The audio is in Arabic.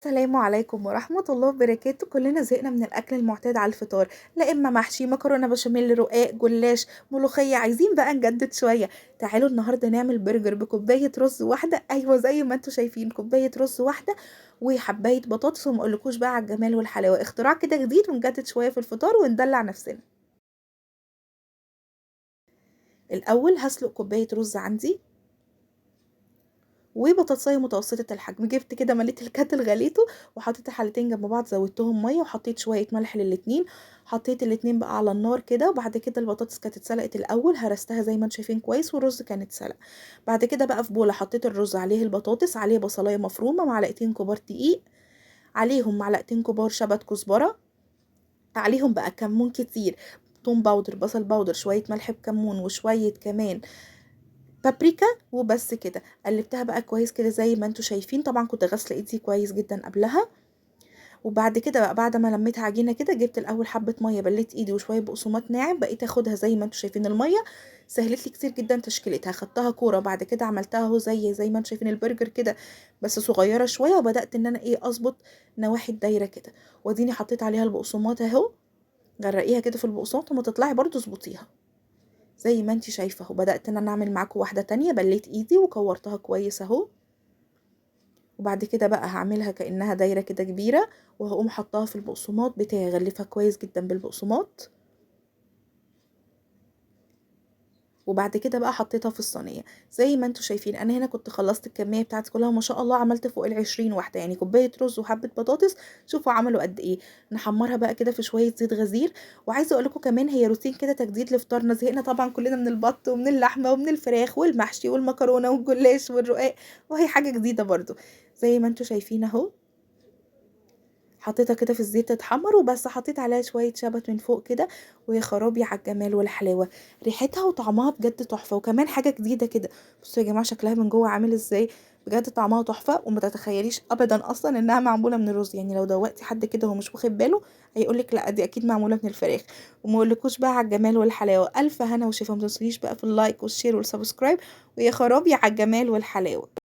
السلام عليكم ورحمة الله وبركاته. كلنا زهقنا من الأكل المعتاد على الفطار، لا إما محشي، مكرونة بشاميل، رقاق، جلاش، ملوخية. عايزين بقى نجدد شوية. تعالوا النهاردة نعمل برجر بكوباية رز واحدة. أيوة زي ما انتوا شايفين، كوباية رز واحدة وحباية بطاطس. ومقولكوش بقى على الجمال والحلاوة، اختراع كده جديد ونجدد شوية في الفطار وندلع نفسنا. الأول هسلق كوباية رز عندي وبطاطساية متوسطة الحجم. جبت كده مليت الكاتل غليته وحطيت الحلتين جنب بعض، زودتهم ميه وحطيت شويه ملح للاتنين. حطيت الاتنين بقى على النار كده، وبعد كده البطاطس كانت اتسلقت الاول، هرستها زي ما انتم شايفين كويس، والرز كان اتسلق. بعد كده بقى في بوله حطيت الرز، عليه البطاطس، عليه بصلايه مفرومه، معلقتين كبار دقيق، عليهم معلقتين كبار شبت كزبره، عليهم بقى كمون كتير، توم باودر، بصل باودر، شويه ملح بكمون، وشويه كمان بابريكا. وبس كده قلبتها بقى كويس كده زي ما انتوا شايفين. طبعا كنت غاسله ايدي كويس جدا قبلها. وبعد كده بقى بعد ما لميت عجينه كده، جبت الاول حبه ميه، بليت ايدي وشويه بقسماط ناعم، بقيت اخدها زي ما انتوا شايفين. الميه سهلت لي كتير جدا تشكيلتها، خدتها كوره. بعد كده عملتها اهو زي ما انتوا شايفين البرجر كده، بس صغيره شويه. وبدات ان انا اظبط نواحي الدايره كده، واديني حطيت عليها البقسماط اهو. غرقيها كده في البقسماط وما تطلعي برضو اظبطيها زي ما انتي شايفه اهو. بدات ان انا اعمل معاكم واحده تانية، بليت ايدي وكورتها كويس اهو. وبعد كده بقى هعملها كانها دايره كده كبيره، وهقوم حطاها في البقسماط بتاعي، اغلفها كويس جدا بالبقسماط. وبعد كده بقى حطيتها في الصينيه زي ما انتوا شايفين. انا هنا كنت خلصت الكميه بتاعتي كلها، ما شاء الله عملت فوق ال20 واحده، يعني كوبايه رز وحبه بطاطس. شوفوا عملوا قد ايه. نحمرها بقى كده في شويه زيت غزير. وعايزه اقول لكم كمان، هي روتين كده تجديد لفطارنا. زهقنا طبعا كلنا من البط ومن اللحمه ومن الفراخ والمحشي والمكرونه والجلاش والرقاق، وهي حاجه جديده برضو زي ما انتوا شايفين اهو. حطيتها كده في الزيت تتحمر وبس، حطيت عليها شويه شبت من فوق كده. ويا خرابي على الجمال والحلاوه، ريحتها وطعمها بجد تحفه. وكمان حاجه جديده كده، بصوا يا جماعه شكلها من جوه عامل ازاي. بجد طعمها تحفه، وما تتخيليش ابدا اصلا انها معموله من الرز. يعني لو دوقتي حد كده وهو مش واخد باله، هيقولك لا دي اكيد معموله من الفراخ. وما اقولكوش بقى على الجمال والحلاوه. الف هنا وشفا. ما تنسونيش بقى في اللايك والشير والسبسكرايب. ويا خرابي على الجمال والحلاوه.